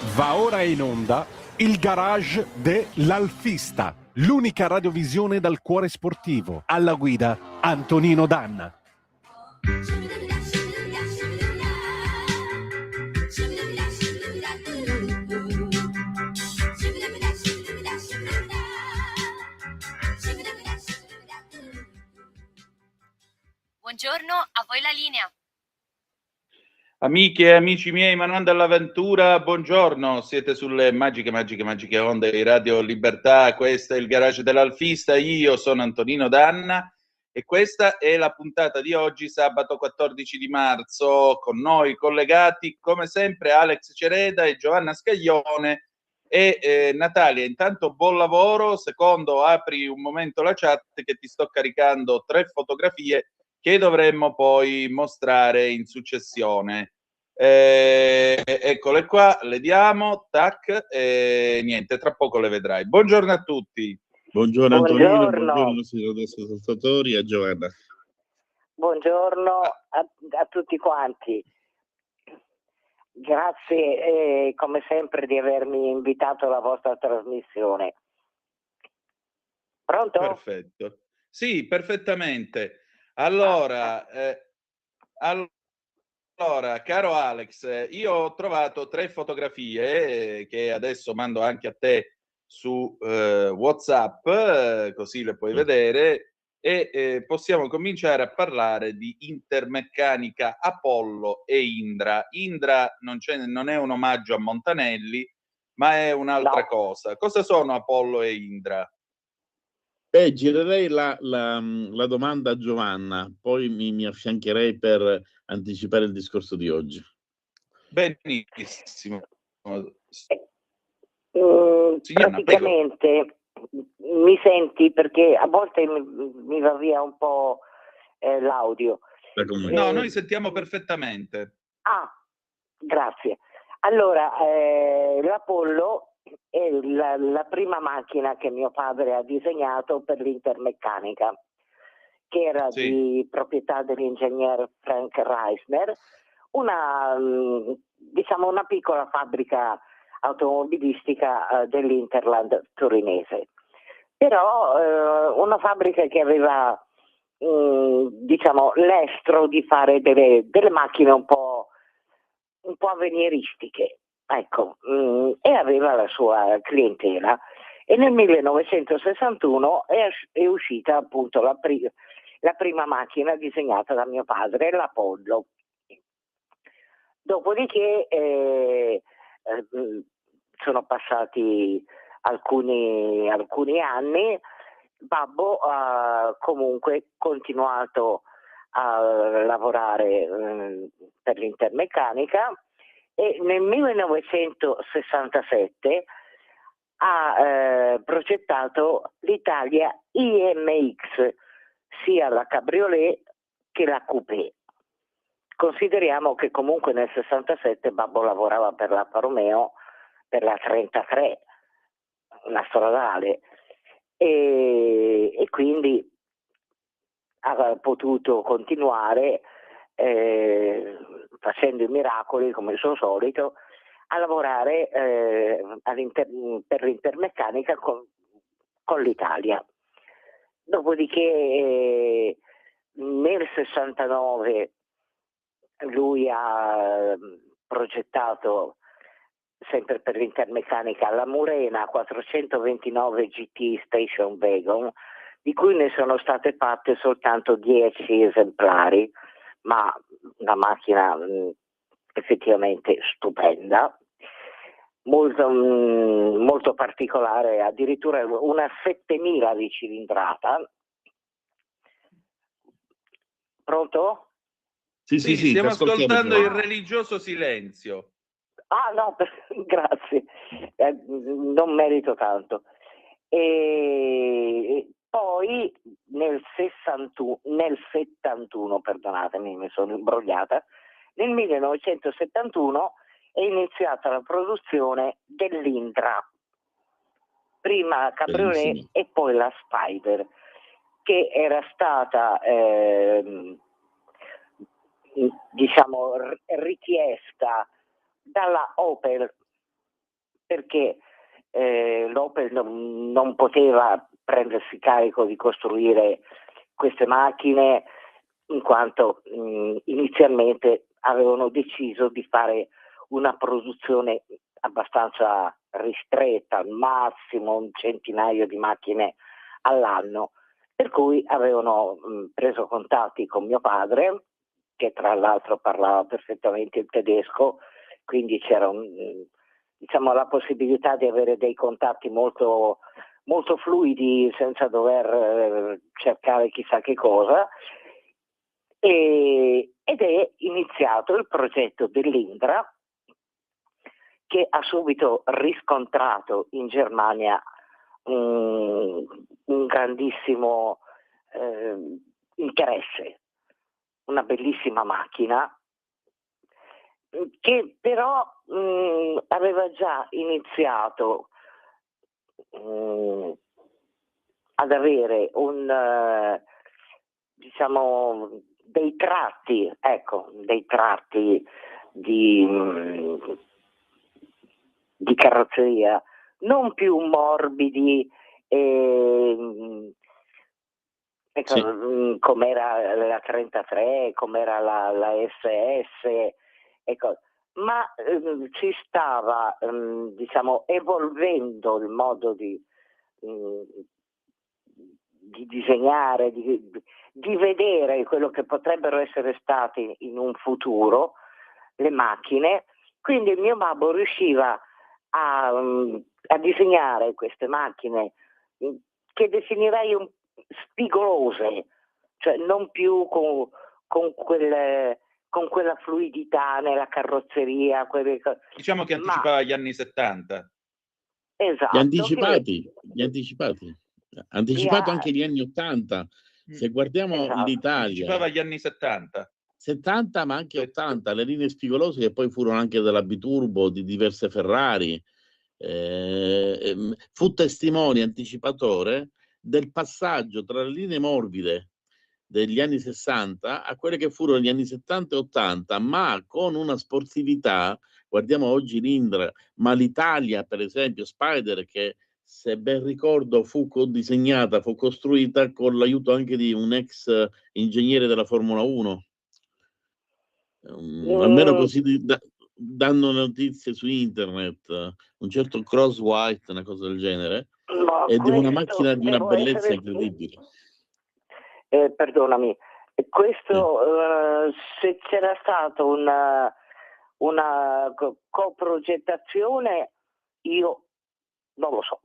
Va ora in onda il garage dell'Alfista, l'unica radiovisione dal cuore sportivo. Alla guida Antonino Danna. Buongiorno, a voi la linea. Amiche e amici miei, ma non dall'avventura, buongiorno, siete sulle magiche onde di Radio Libertà, questo è il garage dell'Alfista, io sono Antonino Danna e questa è la puntata di oggi, sabato 14 di marzo, con noi collegati come sempre Alex Cereda e Giovanna Scaglione e Natalia. Intanto buon lavoro, secondo apri un momento la chat che ti sto caricando 3 fotografie che dovremmo poi mostrare in successione. Eccole qua, le diamo, tac, e niente, tra poco le vedrai. Buongiorno a tutti. Buongiorno Antonino, buongiorno ai nostri ascoltatori e a Giovanna. Buongiorno a tutti quanti. Grazie come sempre di avermi invitato alla vostra trasmissione. Pronto? Perfetto. Sì, perfettamente. Allora, caro Alex, io ho trovato 3 fotografie che adesso mando anche a te su WhatsApp, così le puoi vedere, e possiamo cominciare a parlare di Intermeccanica Apollo e Indra. Indra non è un omaggio a Montanelli, ma è un'altra cosa. Cosa sono Apollo e Indra? Girerei la domanda a Giovanna, poi mi affiancherei per anticipare il discorso di oggi. Benissimo. Praticamente mi senti, perché a volte mi va via un po' l'audio. No, noi sentiamo perfettamente. Ah, grazie. Allora, l'Apollo è la prima macchina che mio padre ha disegnato per l'Intermeccanica, che era di proprietà dell'ingegner Frank Reisner, una piccola fabbrica automobilistica dell'Interland torinese. Però una fabbrica che aveva l'estro di fare delle macchine un po' avveniristiche, ecco, e aveva la sua clientela. E nel 1961 è uscita appunto la prima macchina disegnata da mio padre, l'Apollo. Dopodiché sono passati alcuni anni. Babbo ha comunque continuato a lavorare per l'Intermeccanica e nel 1967 ha progettato l'Italia IMX, sia la cabriolet che la coupé. Consideriamo che comunque nel 67 Babbo lavorava per l'Alfa Romeo, per la 33, la stradale, e quindi ha potuto continuare facendo i miracoli come il suo solito a lavorare per l'Intermeccanica con l'Italia. Dopodiché nel 69 lui ha progettato sempre per l'Intermeccanica la Murena 429 GT Station Wagon, di cui ne sono state fatte soltanto 10 esemplari, ma una macchina effettivamente stupenda, molto particolare, addirittura una 7000 di cilindrata. Pronto? Sì, stiamo ascoltando il religioso silenzio. Ah no, grazie, non merito tanto. E poi nel 71, perdonatemi, mi sono imbrogliata, nel 1971 è iniziata la produzione dell'Indra, prima cabriolet e poi la Spider, che era stata richiesta dalla Opel perché l'Opel non poteva prendersi carico di costruire queste macchine, in quanto inizialmente avevano deciso di fare una produzione abbastanza ristretta, al massimo un centinaio di macchine all'anno, per cui avevano preso contatti con mio padre, che tra l'altro parlava perfettamente il tedesco, quindi c'era la possibilità di avere dei contatti molto, molto fluidi senza dover cercare chissà che cosa, ed è iniziato il progetto dell'Indra, che ha subito riscontrato in Germania un grandissimo interesse, una bellissima macchina che però aveva già iniziato ad avere dei tratti di carrozzeria non più morbidi, Sì. com'era la 33, com'era la SS, ma ci stava evolvendo il modo di disegnare, di vedere quello che potrebbero essere stati in un futuro le macchine. Quindi il mio babbo riusciva a disegnare queste macchine che definirei spigolose, cioè non più con quella fluidità nella carrozzeria. Diciamo che anticipava gli anni 70. Esatto. Gli anticipati. Anticipato anche gli anni 80. Se guardiamo l'Italia, anticipava gli anni 70. 70 ma anche 80, le linee spigolose che poi furono anche della Biturbo, di diverse Ferrari. Fu testimone anticipatore del passaggio tra le linee morbide degli anni 60 a quelle che furono gli anni 70 e 80, ma con una sportività. Guardiamo oggi l'Indra, ma l'Italia, per esempio, Spider, che se ben ricordo fu costruita con l'aiuto anche di un ex ingegnere della Formula 1. Almeno così danno notizie su internet, un certo Cross White, una cosa del genere, ed è una macchina di una bellezza incredibile. Perdonami, questo se c'era stata una coprogettazione, io non lo so.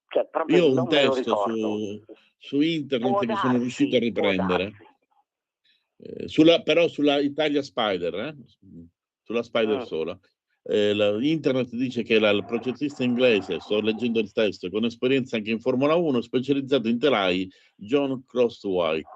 Cioè, io ho un non me lo testo ricordo. su internet Può che darsi, sono riuscito a riprendere. Però sulla Italia Spider, sulla Spider sola. Internet dice che il progettista inglese, sto leggendo il testo, con esperienza anche in Formula 1, specializzato in telai, John Crosswhite.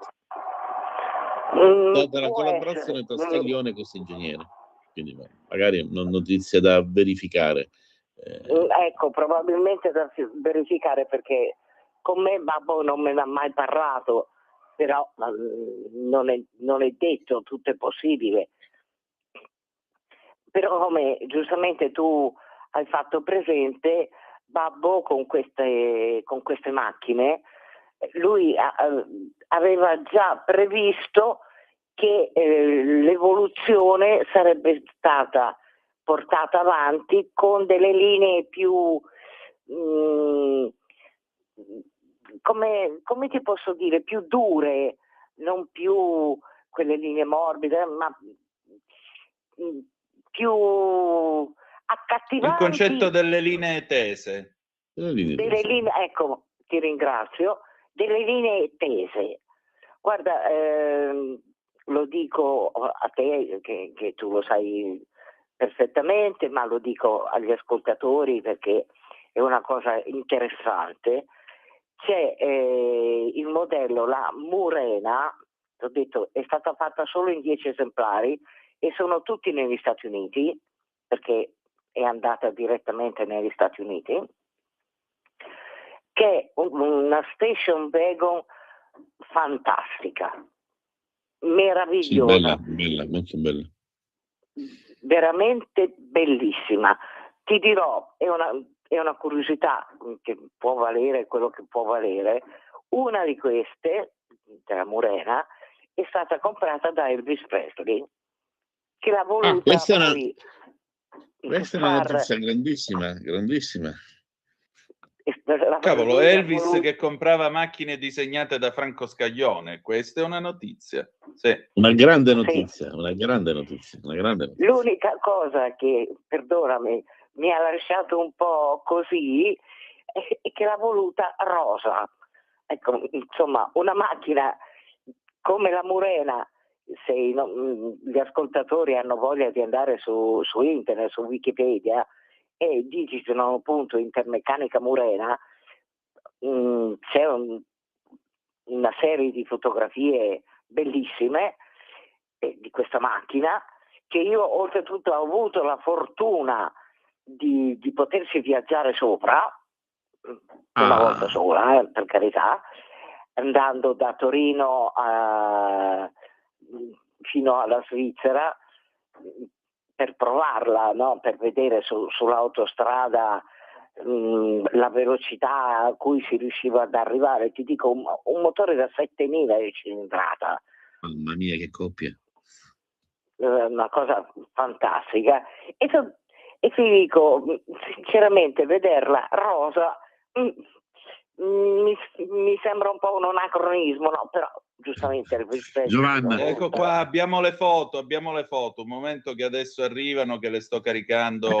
Data la collaborazione tra Scaglione e questo ingegnere. Quindi magari una notizia da verificare. Ecco, probabilmente da verificare, perché con me babbo non me ne ha mai parlato, però non è detto, tutto è possibile. Però come giustamente tu hai fatto presente, babbo con queste macchine, lui aveva già previsto che l'evoluzione sarebbe stata portata avanti con delle linee più, come ti posso dire, più dure, non più quelle linee morbide, ma più accattivanti. Il concetto delle linee tese. Delle linee, ecco, ti ringrazio, delle linee tese. Guarda, lo dico a te, che tu lo sai perfettamente, ma lo dico agli ascoltatori perché è una cosa interessante. C'è il modello, la Murena, ho detto, è stata fatta solo in 10 esemplari e sono tutti negli Stati Uniti, perché è andata direttamente negli Stati Uniti, che è una station wagon fantastica, meravigliosa. Sì, bella, molto bella. Veramente bellissima. Ti dirò, è una curiosità che può valere quello che può valere. Una di queste, della Murena, è stata comprata da Elvis Presley, che l'ha voluta questa poi è una notizia grandissima, grandissima. Cavolo, Elvis che comprava macchine disegnate da Franco Scaglione, questa è una notizia. Sì. Una grande notizia, una grande notizia, una grande notizia. L'unica cosa che, perdonami, mi ha lasciato un po' così è che l'ha voluta rosa. Ecco, insomma, una macchina come la Murena, se gli ascoltatori hanno voglia di andare su internet, su Wikipedia, e digitano appunto Intermeccanica Murena, c'è una serie di fotografie bellissime di questa macchina, che io oltretutto ho avuto la fortuna di poterci viaggiare sopra, una volta sola, per carità, andando da Torino fino alla Svizzera per provarla, no? Per vedere sull'autostrada la velocità a cui si riusciva ad arrivare. Ti dico, un motore da 7.000 di cilindrata. Mamma mia, che coppia! Una cosa fantastica. E ti dico, sinceramente, vederla rosa mi sembra un po' un anacronismo, no? Però giustamente Giovanna, ecco qua, abbiamo le foto, un momento che adesso arrivano, che le sto caricando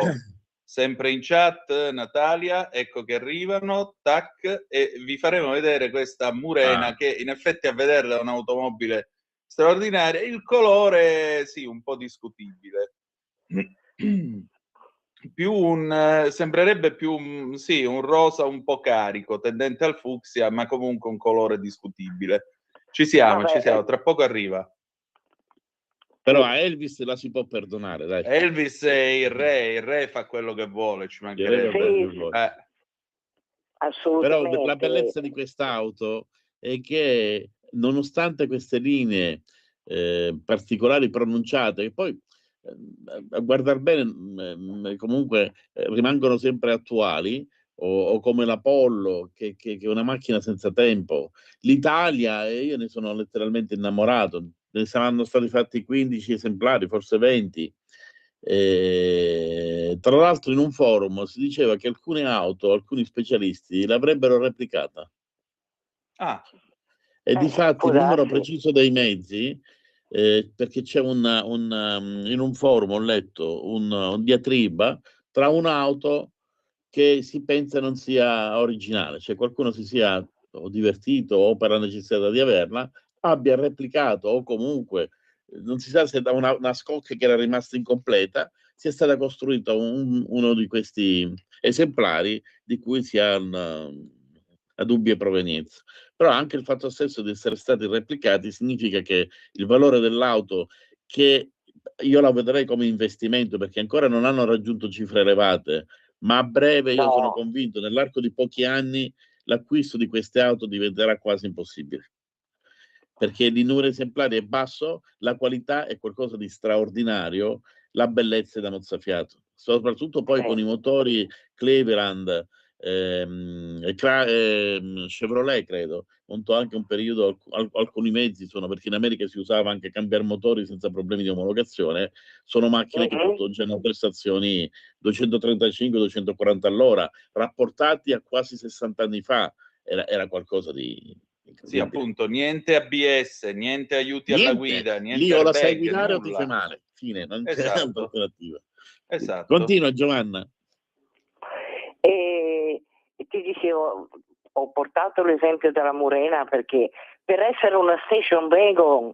sempre in chat, Natalia, ecco che arrivano, tac, e vi faremo vedere questa Murena che in effetti a vederla è un'automobile straordinaria, il colore sì, un po' discutibile. Sembrerebbe più un rosa un po' carico, tendente al fucsia, ma comunque un colore discutibile. Ci siamo, tra poco arriva. Però a Elvis la si può perdonare, dai. Elvis è il re fa quello che vuole, ci mancherebbe. Assolutamente. Però la bellezza di quest'auto è che nonostante queste linee particolari pronunciate, che poi a guardar bene comunque rimangono sempre attuali, o come l'Apollo, che è una macchina senza tempo. L'Italia, io ne sono letteralmente innamorato, ne saranno stati fatti 15 esemplari, forse 20. Tra l'altro in un forum si diceva che alcune auto, alcuni specialisti l'avrebbero replicata. E difatti il numero preciso dei mezzi, perché c'è in un forum ho letto un diatriba tra un'auto che si pensa non sia originale, cioè qualcuno si sia divertito o per la necessità di averla, abbia replicato o comunque non si sa se da una scocca che era rimasta incompleta sia stata costruita uno di questi esemplari di cui si ha una dubbia provenienza. Però anche il fatto stesso di essere stati replicati significa che il valore dell'auto, che io la vedrei come investimento perché ancora non hanno raggiunto cifre elevate, ma a breve io sono convinto nell'arco di pochi anni l'acquisto di queste auto diventerà quasi impossibile, perché il numero esemplari è basso, la qualità è qualcosa di straordinario, la bellezza è da mozzafiato, soprattutto poi con i motori Cleveland, Chevrolet credo, montò anche un periodo, alcuni mezzi sono, perché in America si usava anche cambiare motori senza problemi di omologazione, sono macchine che hanno prestazioni 235-240 all'ora, rapportati a quasi 60 anni fa, era qualcosa di... Sì, appunto, niente ABS, niente aiuti alla guida, niente lì o la sai airbag, guidare o ti nulla. fai male, fine, non c'è alternativa. Esatto. Continua Giovanna. E ti dicevo, ho portato l'esempio della Murena perché per essere una station wagon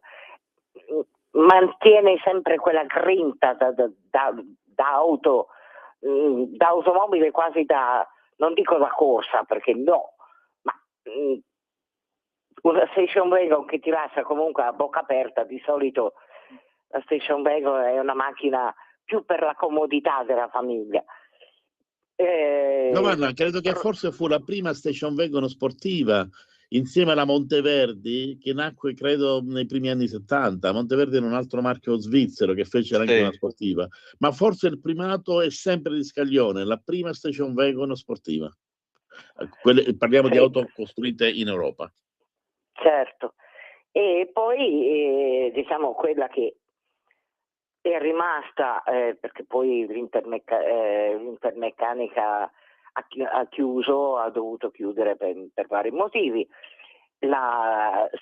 mantiene sempre quella grinta da auto, da automobile quasi non dico da corsa perché no, ma una station wagon che ti lascia comunque a bocca aperta. Di solito la station wagon è una macchina più per la comodità della famiglia. Giovanna, credo che forse fu la prima station wagon sportiva insieme alla Monteverdi, che nacque credo nei primi anni 70. Monteverdi era un altro marchio svizzero che fece anche una sportiva, ma forse il primato è sempre di Scaglione, la prima station wagon sportiva. Parliamo di auto costruite in Europa. Certo. E poi diciamo quella che è rimasta, perché poi l'Intermeccanica ha chiuso, ha dovuto chiudere per vari motivi.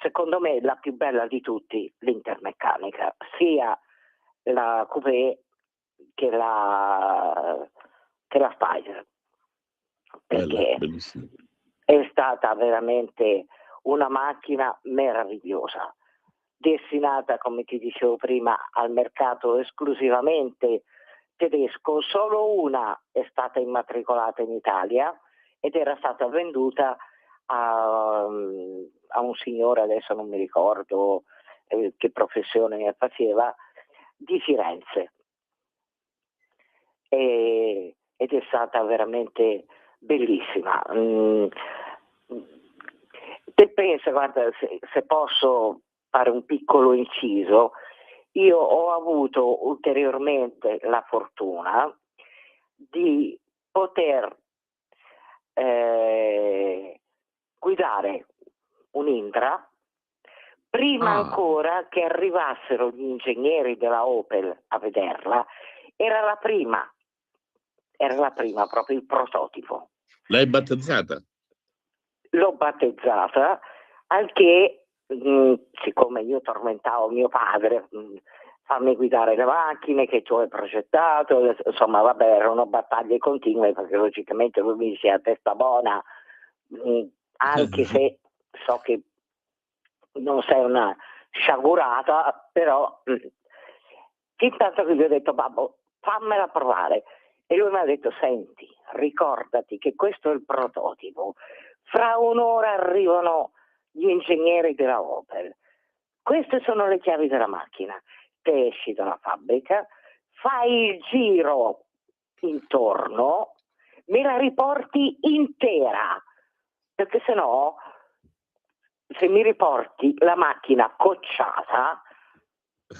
Secondo me la più bella di tutti, l'Intermeccanica, sia la Coupé che la Spider, perché è stata veramente una macchina meravigliosa, destinata, come ti dicevo prima, al mercato esclusivamente tedesco. Solo una è stata immatricolata in Italia ed era stata venduta a un signore, adesso non mi ricordo che professione faceva, di Firenze, ed è stata veramente bellissima. Te pensa, guarda, se posso fare un piccolo inciso, io ho avuto ulteriormente la fortuna di poter guidare un Indra prima ancora che arrivassero gli ingegneri della Opel a vederla. Era la prima, proprio il prototipo. L'hai battezzata? L'ho battezzata, al che siccome io tormentavo mio padre, fammi guidare le macchine che tu hai progettato, insomma vabbè, erano battaglie continue, perché logicamente lui mi diceva testa buona, anche se so che non sei una sciagurata, però intanto che gli ho detto babbo, fammela provare, e lui mi ha detto senti, ricordati che questo è il prototipo, fra un'ora arrivano gli ingegneri della Opel, queste sono le chiavi della macchina, te esci dalla fabbrica, fai il giro intorno, me la riporti intera, perché sennò se mi riporti la macchina cocciata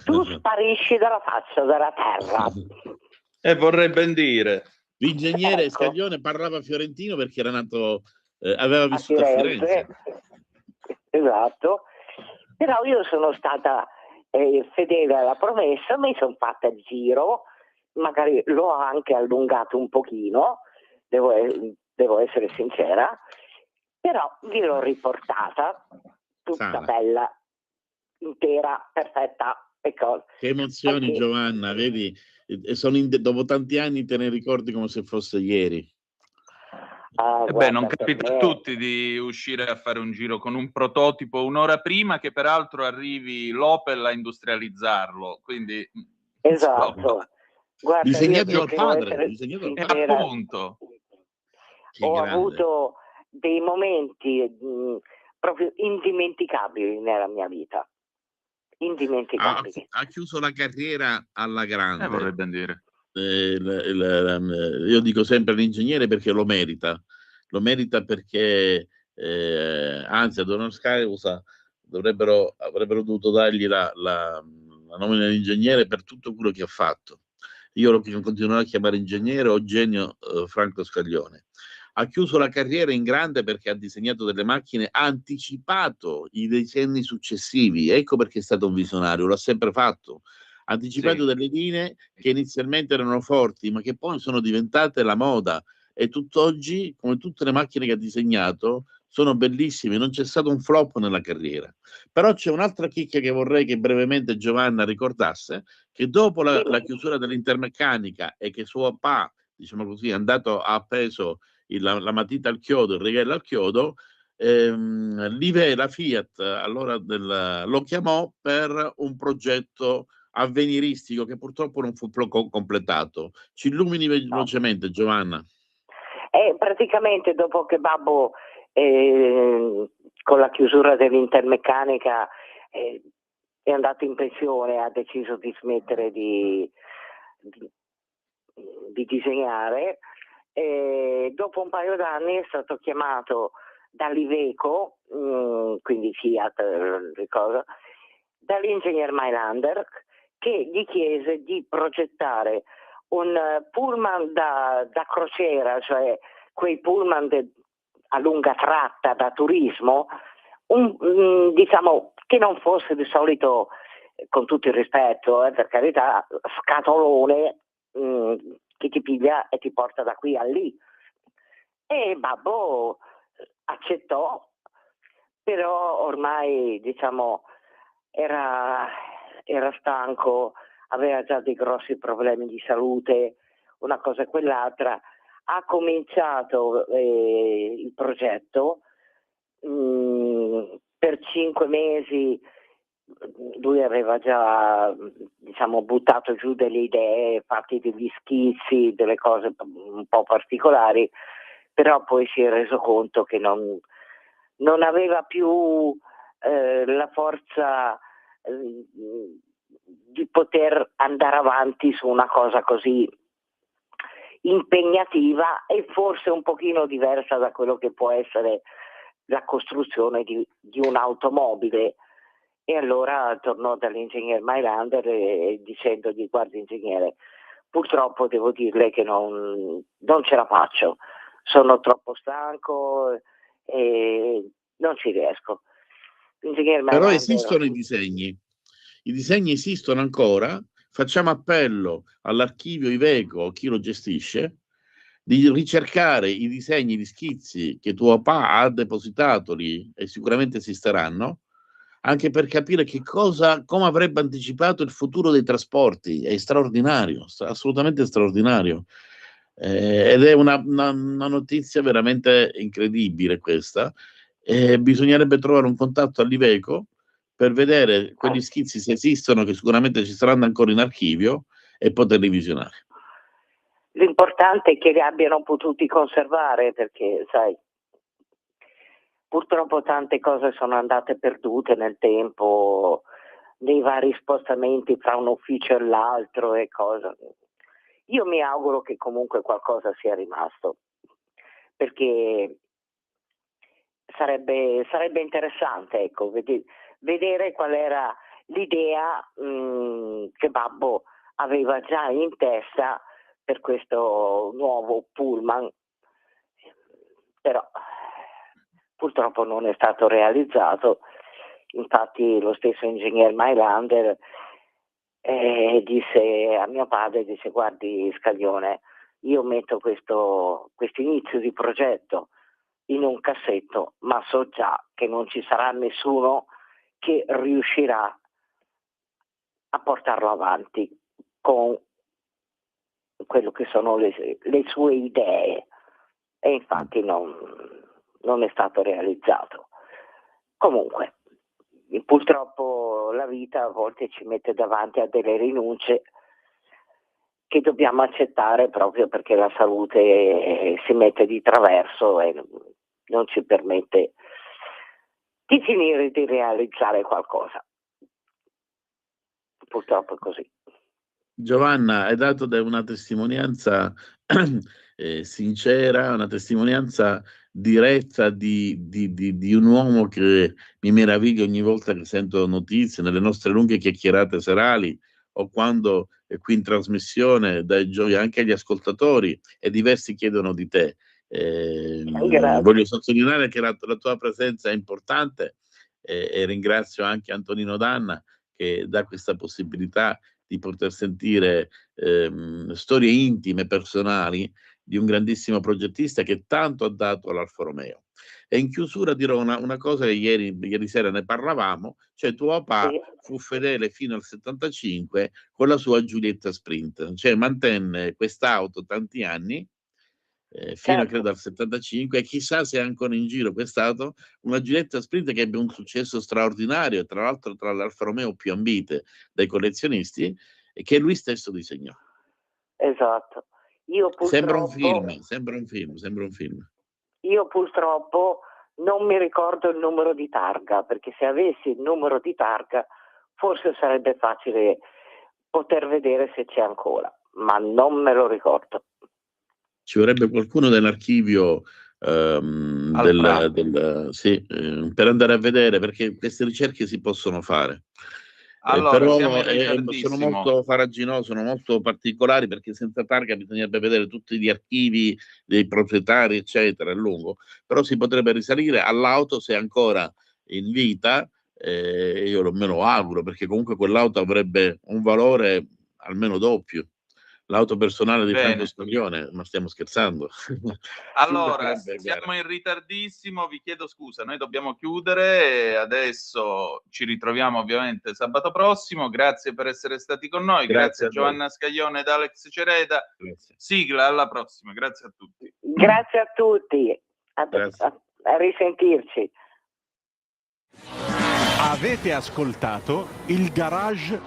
tu sparisci dalla faccia della terra. E vorrei ben dire. L'ingegnere Scaglione parlava fiorentino perché era nato, aveva vissuto a Firenze. Esatto, però io sono stata fedele alla promessa, mi sono fatta il giro, magari l'ho anche allungato un pochino, devo essere sincera, però vi l'ho riportata tutta bella, intera, perfetta. Che emozioni, perché... Giovanna, vedi, dopo tanti anni te ne ricordi come se fosse ieri. Non capita a tutti di uscire a fare un giro con un prototipo un'ora prima che peraltro arrivi l'Opel a industrializzarlo, quindi esatto. Guarda, disegnato dal padre, appunto. Ho avuto dei momenti proprio indimenticabili nella mia vita. Indimenticabili. Ha chiuso la carriera alla grande. Vorrei ben dire. Io dico sempre l'ingegnere perché lo merita perché anzi ad onor causa avrebbero dovuto dargli la nomina di ingegnere per tutto quello che ha fatto. Io lo continuerò a chiamare ingegnere Eugenio Franco Scaglione. Ha chiuso la carriera in grande perché ha disegnato delle macchine, ha anticipato i decenni successivi, ecco perché è stato un visionario, l'ha sempre fatto. Ha anticipato delle linee che inizialmente erano forti, ma che poi sono diventate la moda, e tutt'oggi, come tutte le macchine che ha disegnato, sono bellissime, non c'è stato un flop nella carriera. Però c'è un'altra chicca che vorrei che brevemente Giovanna ricordasse, che dopo la chiusura dell'Intermeccanica e che suo papà, diciamo così, è andato a appeso la matita al chiodo, il righello al chiodo, la Fiat allora lo chiamò per un progetto avveniristico che purtroppo non fu completato. Ci illumini velocemente, Giovanna. Praticamente dopo che babbo con la chiusura dell'Intermeccanica è andato in pensione, ha deciso di smettere di disegnare, e dopo un paio d'anni è stato chiamato dall'Iveco, quindi Fiat, ricordo, dall'ingegner Mailander, che gli chiese di progettare un pullman da crociera, cioè quei pullman a lunga tratta da turismo, diciamo che non fosse di solito, con tutto il rispetto, per carità, scatolone che ti piglia e ti porta da qui a lì. E babbo accettò, però ormai, diciamo, era stanco, aveva già dei grossi problemi di salute, una cosa e quell'altra. Ha cominciato il progetto, per 5 mesi lui aveva già, diciamo, buttato giù delle idee, fatti degli schizzi, delle cose un po' particolari, però poi si è reso conto che non aveva più la forza di poter andare avanti su una cosa così impegnativa e forse un pochino diversa da quello che può essere la costruzione di un'automobile. E allora tornò dall'ingegner Mailander dicendogli: guardi ingegnere, purtroppo devo dirle che non ce la faccio, sono troppo stanco e non ci riesco. L'ingegnere Però Mailander... esistono i disegni esistono ancora. Facciamo appello all'archivio Iveco o chi lo gestisce di ricercare i disegni, gli schizzi che tuo papà ha depositato lì, e sicuramente esisteranno, anche per capire come avrebbe anticipato il futuro dei trasporti. È straordinario, assolutamente straordinario. Ed è una notizia veramente incredibile questa. Bisognerebbe trovare un contatto all'Iveco per vedere quegli schizzi, se esistono, che sicuramente ci saranno ancora in archivio, e poterli visionare. L'importante è che li abbiano potuti conservare, perché sai, purtroppo tante cose sono andate perdute nel tempo, nei vari spostamenti fra un ufficio e l'altro e cose. Io mi auguro che comunque qualcosa sia rimasto, perché sarebbe interessante, ecco, vedere qual era l'idea che babbo aveva già in testa per questo nuovo pullman, però purtroppo non è stato realizzato. Infatti lo stesso ingegner Mailander disse a mio padre, disse: guardi Scaglione, io metto questo inizio di progetto in un cassetto, ma so già che non ci sarà nessuno che riuscirà a portarlo avanti con quello che sono le sue idee, e infatti non è stato realizzato. Comunque, purtroppo la vita a volte ci mette davanti a delle rinunce che dobbiamo accettare, proprio perché la salute si mette di traverso e non ci permette di finire di realizzare qualcosa. Purtroppo è così. Giovanna, hai dato una testimonianza sincera, una testimonianza diretta di un uomo che mi meraviglia ogni volta che sento notizie, nelle nostre lunghe chiacchierate serali o quando è qui in trasmissione, dai gioia anche agli ascoltatori, e diversi chiedono di te. Voglio sottolineare che la tua presenza è importante, e ringrazio anche Antonino Danna, che dà questa possibilità di poter sentire storie intime, personali, di un grandissimo progettista che tanto ha dato all'Alfa Romeo. E in chiusura dirò una cosa che ieri sera ne parlavamo, cioè tuo papà fu fedele fino al 75 con la sua Giulietta Sprint, cioè mantenne quest'auto tanti anni, fino credo al 75, e chissà se è ancora in giro quest'auto, una Giulietta Sprint che ebbe un successo straordinario, tra l'altro tra le Alfa Romeo più ambite dai collezionisti, e che lui stesso disegnò. Esatto. Io purtroppo, sembra un film. Io purtroppo non mi ricordo il numero di targa, perché se avessi il numero di targa forse sarebbe facile poter vedere se c'è ancora, ma non me lo ricordo. Ci vorrebbe qualcuno dell'archivio sì, per andare a vedere, perché queste ricerche si possono fare. Allora, Però siamo in sono ritardissimo. molto farraginosi, sono molto particolari, perché senza targa bisognerebbe vedere tutti gli archivi dei proprietari, eccetera, è lungo. Però si potrebbe risalire all'auto se è ancora in vita, io me lo auguro, perché comunque quell'auto avrebbe un valore almeno doppio. L'auto personale di Franco Bene. Scaglione, ma stiamo scherzando? Allora, siamo in ritardissimo, vi chiedo scusa, noi dobbiamo chiudere, adesso ci ritroviamo ovviamente sabato prossimo, grazie per essere stati con noi, grazie a Giovanna Scaglione ed Alex Cereda, Grazie. sigla, alla prossima, grazie a tutti. Grazie a tutti, Grazie. a risentirci. Avete ascoltato il garage